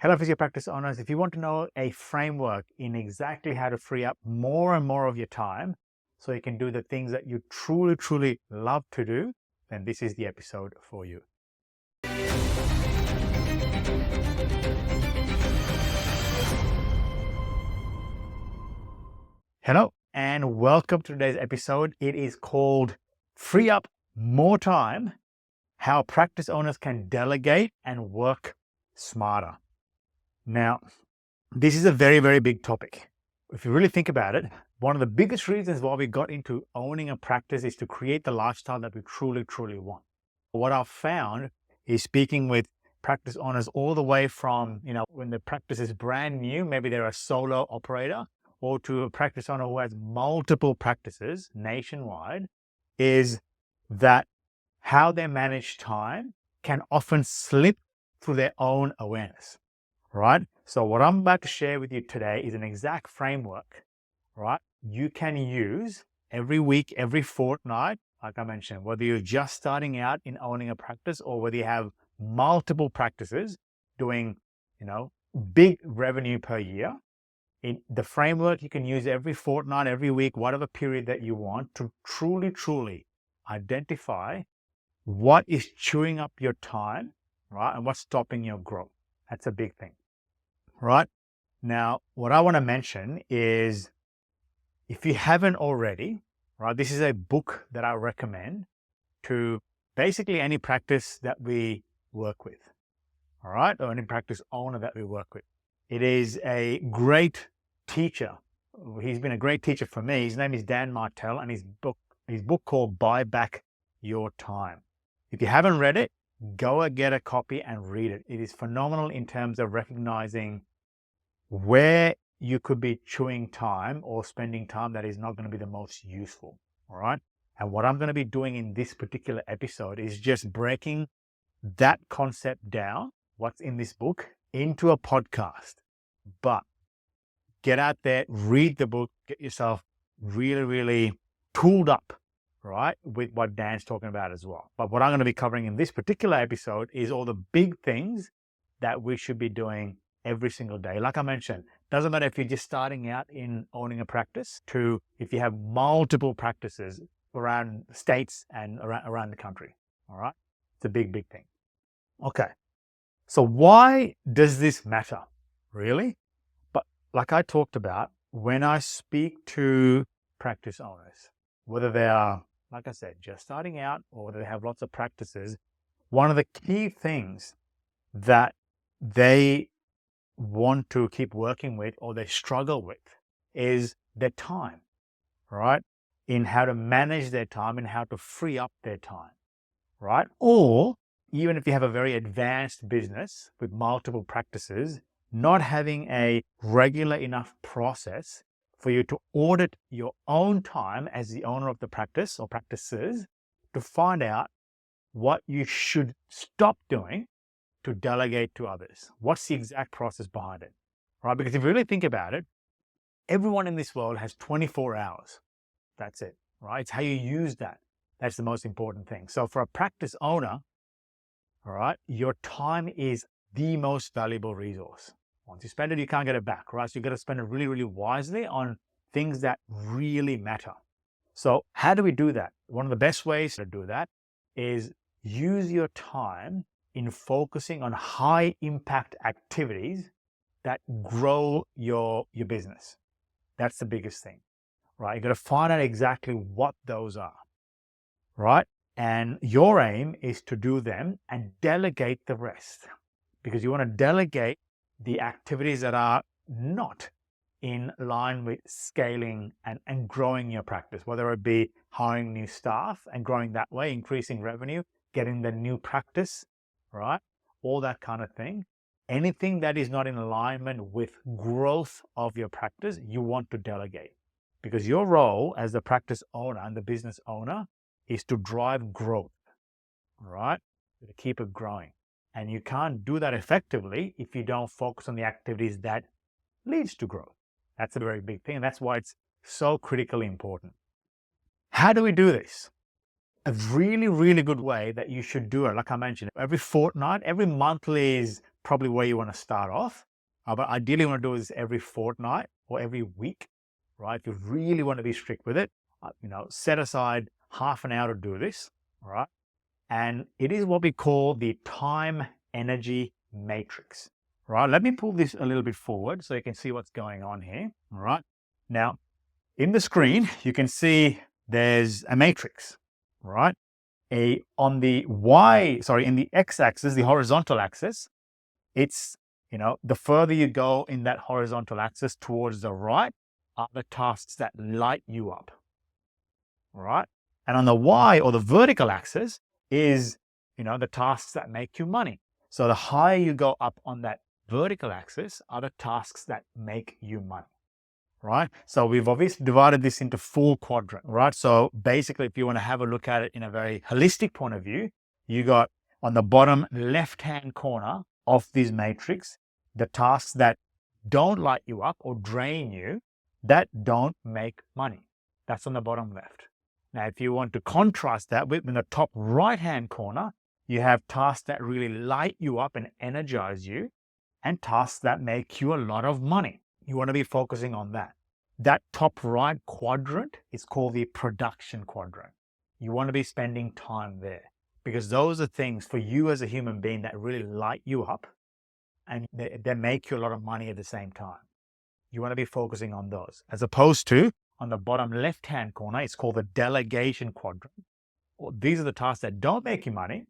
Hello, Physio practice owners. If you want to know a framework in exactly how to free up more and more of your time so you can do the things that you truly love to do, then this is the episode for you. Hello, and welcome to today's episode. It is called Free Up More Time, How Practice Owners Can Delegate and Work Smarter. Now, this is a very big topic. If you really think about it, one of the biggest reasons why we got into owning a practice is to create the lifestyle that we truly want. What I've found is speaking with practice owners all the way from, when the practice is brand new, maybe they're a solo operator, or to a practice owner who has multiple practices nationwide, is that how they manage time can often slip through their own awareness, right? So what I'm about to share with you today is an exact framework, right? You can use every week, every fortnight, like I mentioned, whether you're just starting out in owning a practice or whether you have multiple practices doing, big revenue per year. In the framework, you can use every fortnight, every week, whatever period that you want to truly identify what is chewing up your time, right? And what's stopping your growth. That's a big thing, right? Now, what I want to mention is, if you haven't already, right, this is a book that I recommend to basically any practice that we work with, all right, or any practice owner that we work with. It is a great teacher. He's been a great teacher for me. His name is Dan Martell, and his book called Buy Back Your Time. If you haven't read it, go and get a copy and read it. It is phenomenal in terms of recognizing where you could be chewing time or spending time that is not going to be the most useful, all right? And what I'm going to be doing in this particular episode is just breaking that concept down, what's in this book, into a podcast. But get out there, read the book, get yourself really tooled up, right, with what Dan's talking about as well. But what I'm going to be covering in this particular episode is all the big things that we should be doing every single day. Like I mentioned, doesn't matter if you're just starting out in owning a practice to if you have multiple practices around states and around the country, all right? It's a big thing. Okay, so why does this matter, really? But like I talked about, when I speak to practice owners, whether they are, like I said, just starting out or whether they have lots of practices, one of the key things that they want to keep working with or they struggle with is their time, right? In how to manage their time and how to free up their time, right? Or even if you have a very advanced business with multiple practices, not having a regular enough process for you to audit your own time as the owner of the practice or practices to find out what you should stop doing to delegate to others. What's the exact process behind it, right? Because if you really think about it, everyone in this world has 24 hours. That's it, right? It's how you use that. That's the most important thing. So for a practice owner, all right, your time is the most valuable resource. Once you spend it, you can't get it back, right? So you've got to spend it really wisely on things that really matter. So how do we do that? One of the best ways to do that is use your time in focusing on high impact activities that grow your business. That's the biggest thing, right? You got to find out exactly what those are, right? And your aim is to do them and delegate the rest, because you want to delegate the activities that are not in line with scaling and growing your practice, whether it be hiring new staff and growing that way, increasing revenue, getting the new practice, right? All that kind of thing. Anything that is not in alignment with growth of your practice, you want to delegate, because your role as the practice owner and the business owner is to drive growth, right? To keep it growing. And you can't do that effectively if you don't focus on the activities that leads to growth. That's a very big thing. And that's why it's so critically important. How do we do this? A really good way that you should do it, like I mentioned, every fortnight, every monthly is probably where you want to start off. But ideally, you want to do this every fortnight or every week, right? If you really want to be strict with it, set aside half an hour to do this, all right? And it is what we call the time energy matrix, right? Let me pull this a little bit forward so you can see what's going on here, all right? Now, in the screen, you can see there's a matrix, right? In the x-axis, the horizontal axis, it's, the further you go in that horizontal axis towards the right are the tasks that light you up, right? And on the y, or the vertical axis, is, the tasks that make you money. So the higher you go up on that vertical axis are the tasks that make you money, right? So we've obviously divided this into 4 quadrants, right? So basically, if you want to have a look at it in a very holistic point of view, you got on the bottom left-hand corner of this matrix, the tasks that don't light you up or drain you, that don't make money. That's on the bottom left. Now, if you want to contrast that with in the top right-hand corner, you have tasks that really light you up and energize you, and tasks that make you a lot of money. You want to be focusing on that. That top right quadrant is called the production quadrant. You want to be spending time there because those are things for you as a human being that really light you up and they make you a lot of money at the same time. You want to be focusing on those, as opposed to on the bottom left-hand corner, it's called the delegation quadrant. These are the tasks that don't make you money,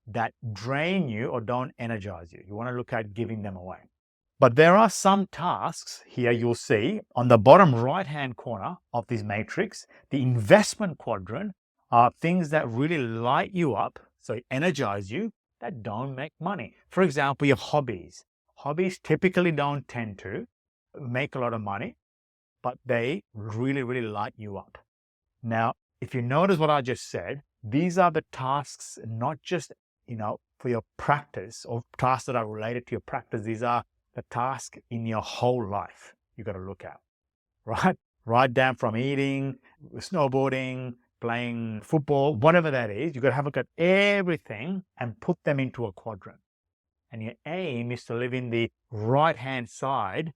that drain you or don't energize you. You want to look at giving them away. But there are some tasks here you'll see on the bottom right-hand corner of this matrix, the investment quadrant, are things that really light you up, so energize you, that don't make money. For example, your hobbies. Hobbies typically don't tend to make a lot of money, but they really, really light you up. Now, if you notice what I just said, these are the tasks, not just, for your practice or tasks that are related to your practice. These are the tasks in your whole life you got to look at, right? Right down from eating, snowboarding, playing football, whatever that is, you got to have a look at everything and put them into a quadrant. And your aim is to live in the right-hand side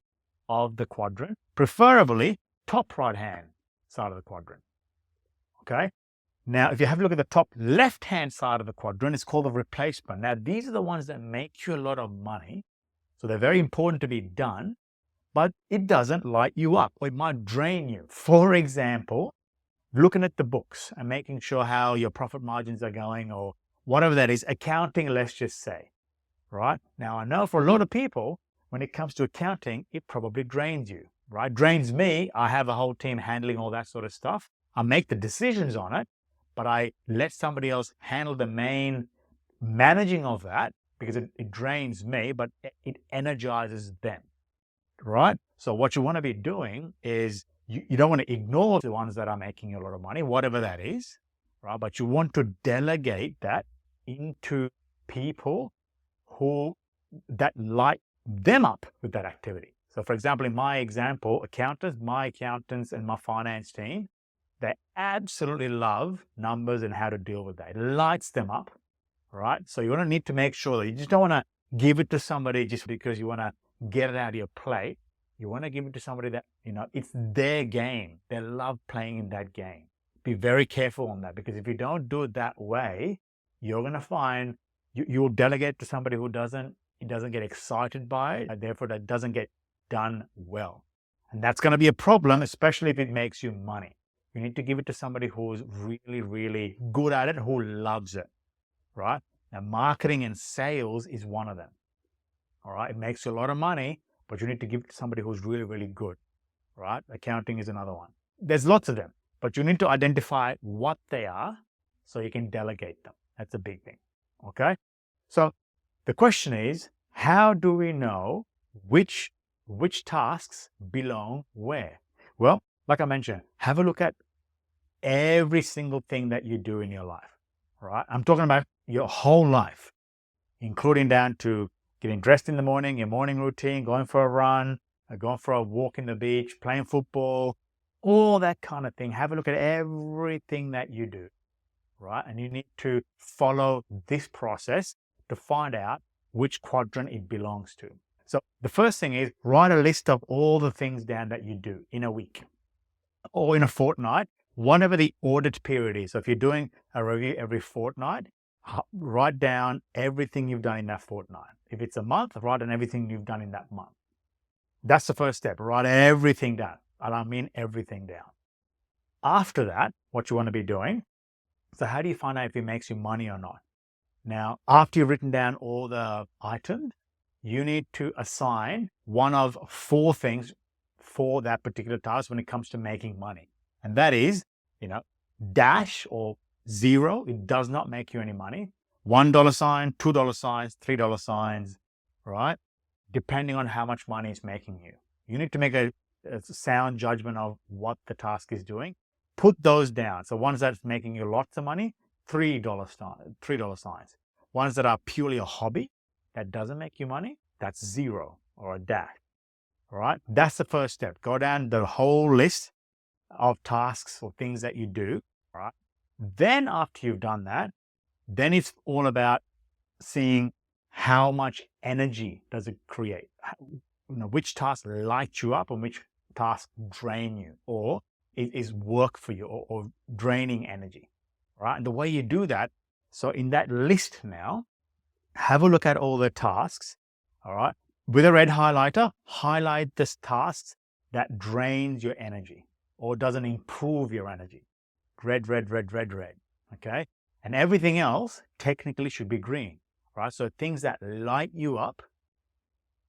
of the quadrant, preferably top right-hand side of the quadrant, okay? Now, if you have a look at the top left-hand side of the quadrant, it's called the replacement. Now, these are the ones that make you a lot of money. So they're very important to be done, but it doesn't light you up or it might drain you. For example, looking at the books and making sure how your profit margins are going or whatever that is, accounting, let's just say, right? Now, I know for a lot of people, when it comes to accounting, it probably drains you, right? Drains me. I have a whole team handling all that sort of stuff. I make the decisions on it, but I let somebody else handle the main managing of that because it drains me, but it energizes them, right? So what you want to be doing is you don't want to ignore the ones that are making you a lot of money, whatever that is, right? But you want to delegate that into people that light them up with that activity. So for example, in my example, my accountants and my finance team, they absolutely love numbers and how to deal with that. It lights them up, right? So you want to need to make sure that you just don't want to give it to somebody just because you want to get it out of your plate. You want to give it to somebody that, it's their game. They love playing in that game. Be very careful on that because if you don't do it that way, you're going to find you'll delegate to somebody who doesn't get excited by it, and therefore that doesn't get done well. And that's going to be a problem, especially if it makes you money. You need to give it to somebody who's really, really good at it, who loves it, right? Now, marketing and sales is one of them, all right? It makes you a lot of money, but you need to give it to somebody who's really, really good, right? Accounting is another one. There's lots of them, but you need to identify what they are so you can delegate them. That's a big thing, okay? So the question is, how do we know which tasks belong where? Well, like I mentioned, have a look at every single thing that you do in your life, right? I'm talking about your whole life, including down to getting dressed in the morning, your morning routine, going for a run, going for a walk in the beach, playing football, all that kind of thing. Have a look at everything that you do, right? And you need to follow this process to find out which quadrant it belongs to. So the first thing is write a list of all the things down that you do in a week or in a fortnight, whatever the audit period is. So if you're doing a review every fortnight, write down everything you've done in that fortnight. If it's a month, write down everything you've done in that month. That's the first step. Write everything down. And I mean everything down. After that, what you want to be doing, so how do you find out if it makes you money or not? Now, after you've written down all the items, you need to assign one of 4 things for that particular task when it comes to making money. And that is, dash or 0, it does not make you any money. $1 sign, $2 signs, $3 signs, right? Depending on how much money it's making you. You need to make a sound judgment of what the task is doing. Put those down. So ones that's making you lots of money, $3 signs. Ones that are purely a hobby, that doesn't make you money, that's 0 or a dash. All right, that's the first step. Go down the whole list of tasks or things that you do. All right. Then after you've done that, then it's all about seeing how much energy does it create. Which tasks light you up and which tasks drain you or is work for you or draining energy. Right. And the way you do that, so in that list now, have a look at all the tasks. All right. With a red highlighter, highlight the tasks that drains your energy or doesn't improve your energy. Red, red, red, red, red. Okay. And everything else technically should be green. Right. So things that light you up,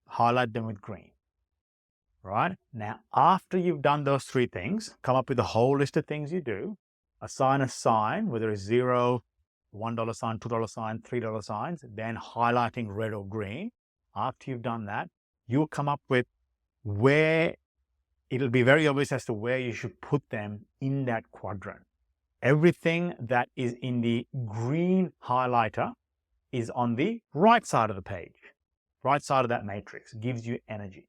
highlight them with green. Right. Now, after you've done those 3 things, come up with a whole list of things you do, assign a sign, whether it's 0, $1 sign, $2 sign, $3 signs, then highlighting red or green. After you've done that, you'll come up with where it'll be very obvious as to where you should put them in that quadrant. Everything that is in the green highlighter is on the right side of the page, right side of that matrix, gives you energy.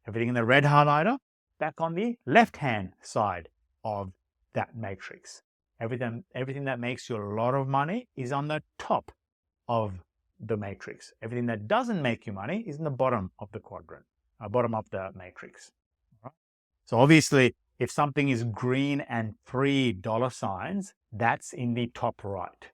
Everything in the red highlighter, back on the left-hand side of that matrix. Everything that makes you a lot of money is on the top of the matrix. Everything that doesn't make you money is in the bottom of the quadrant, bottom of the matrix. Right? So obviously, if something is green and $3 signs, that's in the top right.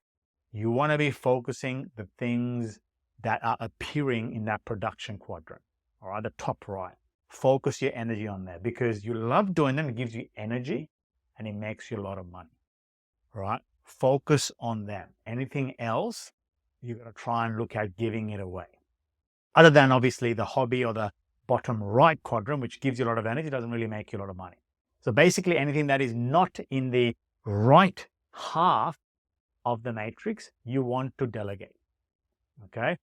You want to be focusing the things that are appearing in that production quadrant, all right, the top right. Focus your energy on there because you love doing them. It gives you energy and it makes you a lot of money, right? Focus on them. Anything else, you've got to try and look at giving it away. Other than obviously the hobby or the bottom right quadrant, which gives you a lot of energy, doesn't really make you a lot of money. So basically anything that is not in the right half of the matrix, you want to delegate, okay?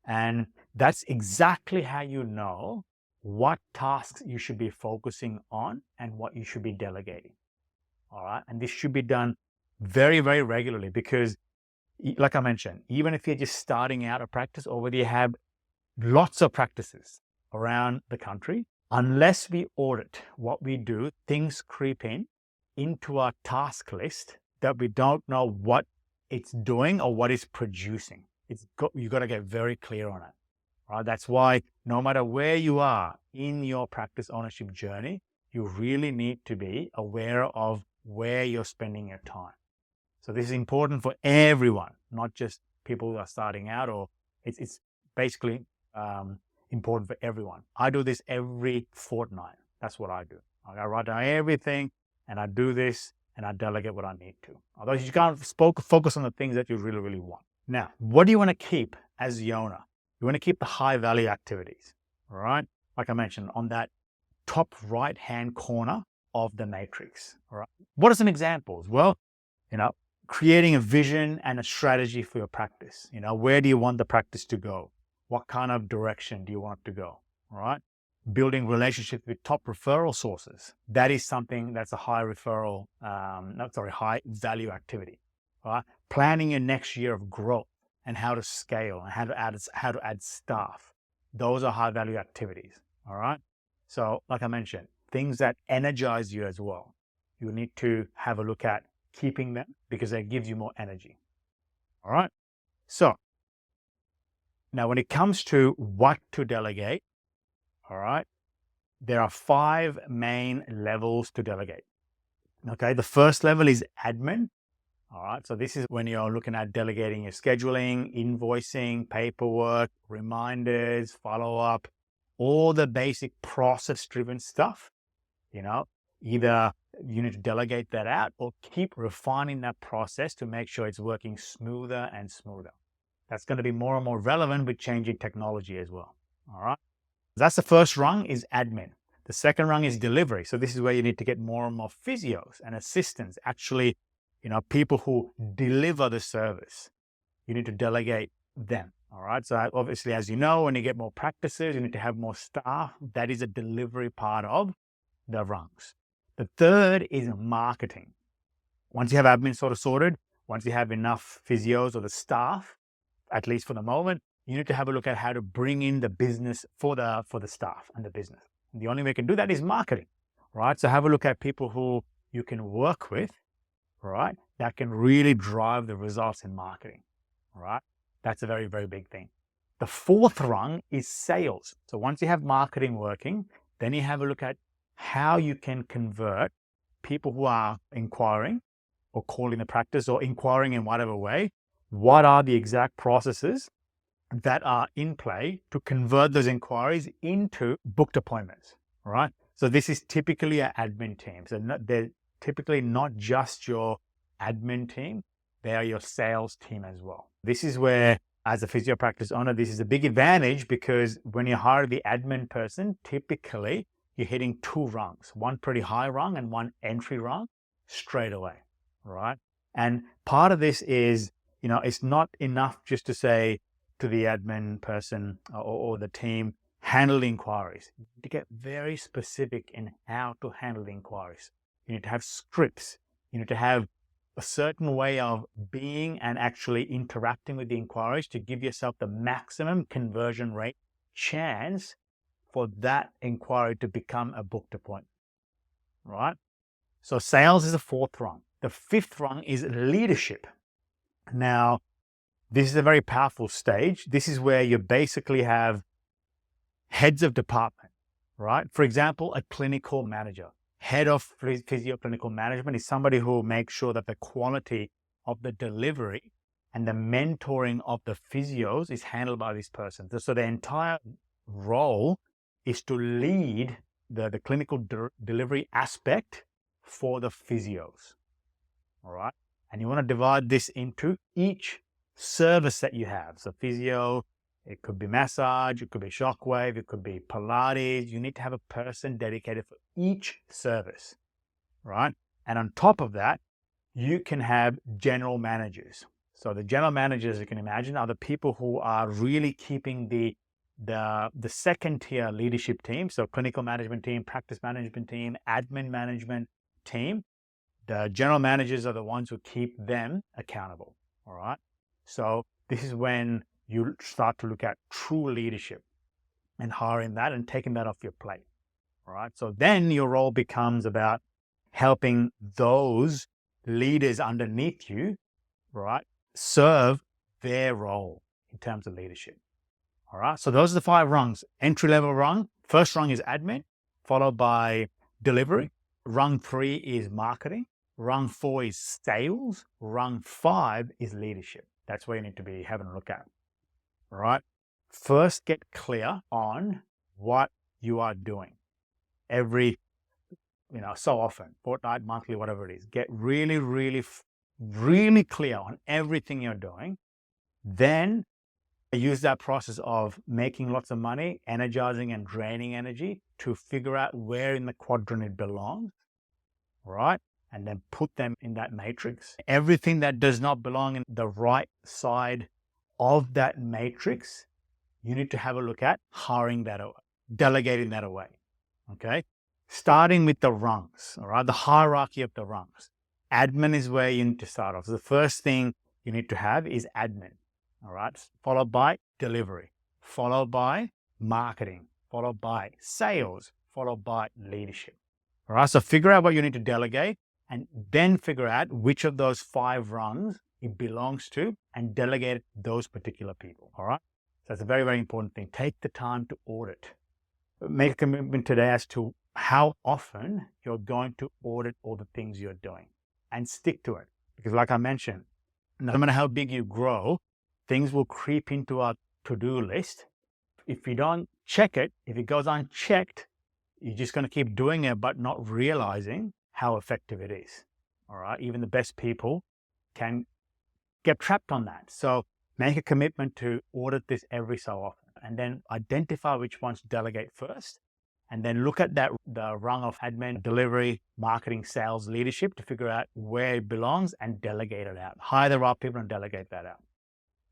And that's exactly how you know what tasks you should be focusing on and what you should be delegating, all right? And this should be done very, very regularly because, like I mentioned, even if you're just starting out a practice or whether you have lots of practices around the country, unless we audit what we do, things creep into our task list that we don't know what it's doing or what it's producing. You've got to get very clear on it. Right? That's why no matter where you are in your practice ownership journey, you really need to be aware of where you're spending your time. So this is important for everyone, not just people who are starting out, or it's basically important for everyone. I do this every fortnight. That's what I do. I write down everything and I do this and I delegate what I need to. Otherwise, you can't focus on the things that you really, really want. Now, what do you want to keep as the owner? You want to keep the high value activities, all right? Like I mentioned, on that top right-hand corner of the matrix, all right? What are some examples? Well, creating a vision and a strategy for your practice. Where do you want the practice to go? What kind of direction do you want it to go, all right? Building relationships with top referral sources. That is something that's a high value activity, all right? Planning your next year of growth and how to scale and how to add staff. Those are high value activities, all right? So like I mentioned, things that energize you as well. You need to have a look at keeping them because that gives you more energy, all right? So Now, when it comes to what to delegate, all right, there are 5 main levels to delegate. Okay, the first level is admin. All right, so this is when you're looking at delegating your scheduling, invoicing, paperwork, reminders, follow-up, all the basic process-driven stuff. Either you need to delegate that out or keep refining that process to make sure it's working smoother and smoother. That's going to be more and more relevant with changing technology as well. All right. That's the first rung, is admin. The second rung is delivery. So this is where you need to get more and more physios and assistants, actually, people who deliver the service. You need to delegate them. All right. So obviously, as you know, when you get more practices, you need to have more staff. That is a delivery part of the rungs. The third is marketing. Once you have admin sort of sorted, once you have enough physios or the staff, at least for the moment, you need to have a look at how to bring in the business for the staff and the business. And the only way you can do that is marketing, right? So have a look at people who you can work with, right? That can really drive the results in marketing, right? That's a very, very big thing. The fourth rung is sales. So once you have marketing working, then you have a look at how you can convert people who are inquiring or calling the practice or inquiring in whatever way. What are the exact processes that are in play to convert those inquiries into booked appointments, right? So this is typically an admin team. So they're typically not just your admin team, they are your sales team as well. This is where, as a physio practice owner, this is a big advantage, because when you hire the admin person, typically you're hitting 2 rungs, one pretty high rung and one entry rung straight away, right? And part of this is, it's not enough just to say to the admin person or the team, handle the inquiries. You need to get very specific in how to handle the inquiries. You need to have scripts. You need to have a certain way of being and actually interacting with the inquiries to give yourself the maximum conversion rate chance for that inquiry to become a booked appointment, right? So sales is the 4th rung. The 5th rung is leadership. Now, this is a very powerful stage. This is where you basically have heads of department, right? For example, a clinical manager. Head of physio clinical management is somebody who makes sure that the quality of the delivery and the mentoring of the physios is handled by this person. So the entire role is to lead the clinical delivery aspect for the physios, all right? And you want to divide this into each service that you have. So physio, it could be massage, it could be shockwave, it could be Pilates. You need to have a person dedicated for each service, right? And on top of that, you can have general managers. So the general managers, you can imagine, are the people who are really keeping the second tier leadership team. So clinical management team, practice management team, admin management team. The general managers are the ones who keep them accountable, all right? So this is when you start to look at true leadership and hiring that and taking that off your plate, all right? So then your role becomes about helping those leaders underneath you, right, serve their role in terms of leadership, all right? So those are the 5 rungs. Entry-level rung, first rung is admin, followed by delivery. Rung 3 is marketing. Rung 4 is sales. Rung 5 is leadership. That's where you need to be having a look at, all right? First, get clear on what you are doing every, so often, fortnight, monthly, whatever it is. Get really, really, really clear on everything you're doing. Then use that process of making lots of money, energizing and draining energy to figure out where in the quadrant it belongs, right? And then put them in that matrix. Everything that does not belong in the right side of that matrix, you need to have a look at hiring that away, delegating that away, okay? Starting with the rungs, all right? The hierarchy of the rungs. Admin is where you need to start off. So the first thing you need to have is admin, all right? Followed by delivery, followed by marketing, followed by sales, followed by leadership, all right? So figure out what you need to delegate, and then figure out which of those 5 rungs it belongs to and delegate those particular people, all right? that's a very, very important thing. Take the time to audit. Make a commitment today as to how often you're going to audit all the things you're doing, and stick to it. Because like I mentioned, no matter how big you grow, things will creep into our to-do list. If you don't check it, if it goes unchecked, you're just going to keep doing it, but not realizing how effective it is. All right. Even the best people can get trapped on that. So make a commitment to audit this every so often, and then identify which ones to delegate first. And then look at the rung of admin, delivery, marketing, sales, leadership to figure out where it belongs and delegate it out. Hire the right people and delegate that out.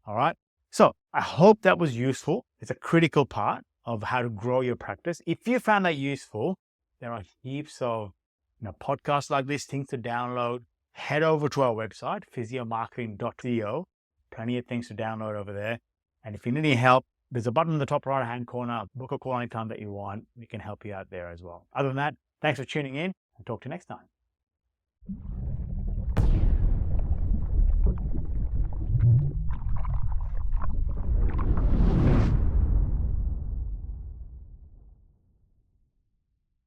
All right. So I hope that was useful. It's a critical part of how to grow your practice. If you found that useful, there are heaps of podcasts like this, things to download. Head over to our website, physiomarketing.co. Plenty of things to download over there. And if you need any help, there's a button in the top right-hand corner. Book a call anytime that you want. We can help you out there as well. Other than that, thanks for tuning in, and talk to you next time.